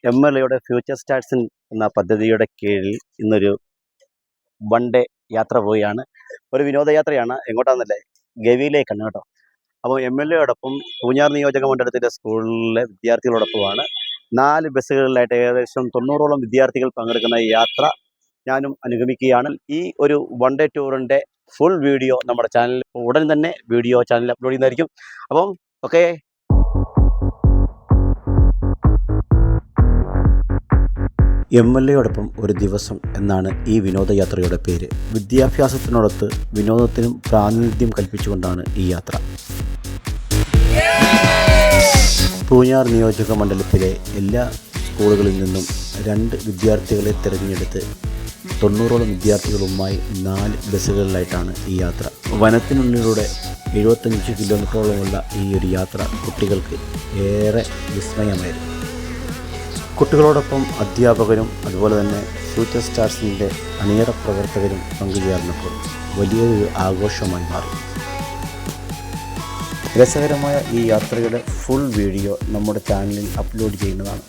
MLAയുടെ future stars എന്ന പദ്ധതിയുടെ കീഴിൽ ഇന്നൊരു വൺ ഡേ യാത്ര പോവുകയാണ്. ഒരു വിനോദയാത്രയാണ്. എങ്ങോട്ടാണെന്നല്ലേ, ഗവിയിലേക്കാണ് കേട്ടോ. അപ്പോൾ MLAയോടൊപ്പം പൂഞ്ഞാർ നിയോജക മണ്ഡലത്തിലെ സ്കൂളിലെ വിദ്യാർത്ഥികളോടൊപ്പമാണ് 4 ബസ്സുകളിലായിട്ട് ഏകദേശം 90ഓളം വിദ്യാർത്ഥികൾ പങ്കെടുക്കുന്ന ഈ യാത്ര ഞാനും അനുഗമിക്കുകയാണ്. ഈ ഒരു വൺ ഡേ ടൂറിൻ്റെ ഫുൾ വീഡിയോ നമ്മുടെ ചാനലിൽ ഉടൻ തന്നെ ചാനലിൽ അപ്ലോഡ് ചെയ്യുന്നതായിരിക്കും. അപ്പം ഓക്കെ. MLAയോടൊപ്പം ഒരു ദിവസം എന്നാണ് ഈ വിനോദയാത്രയുടെ പേര്. വിദ്യാഭ്യാസത്തിനോടൊത്ത് വിനോദത്തിനും പ്രാതിനിധ്യം കൽപ്പിച്ചുകൊണ്ടാണ് ഈ യാത്ര. പൂഞ്ഞാർ നിയോജക മണ്ഡലത്തിലെ എല്ലാ സ്കൂളുകളിൽ നിന്നും 2 വിദ്യാർത്ഥികളെ തിരഞ്ഞെടുത്ത് 90ഓളം വിദ്യാർത്ഥികളുമായി 4 ബസ്സുകളിലായിട്ടാണ് ഈ യാത്ര. വനത്തിനുള്ളിലൂടെ 75 കിലോമീറ്ററോളമുള്ള ഈ ഒരു യാത്ര കുട്ടികൾക്ക് ഏറെ വിസ്മയമായിരുന്നു. കുട്ടികളോടൊപ്പം അധ്യാപകരും അതുപോലെ തന്നെ ഫ്യൂച്ചർ സ്റ്റാർസിൻ്റെ അണിയറ പ്രവർത്തകരും പങ്കുചേർന്നപ്പോൾ വലിയൊരു ആഘോഷമായി മാറി. രസകരമായ ഈ യാത്രയുടെ ഫുൾ വീഡിയോ നമ്മുടെ ചാനലിൽ അപ്ലോഡ് ചെയ്യുന്നതാണ്.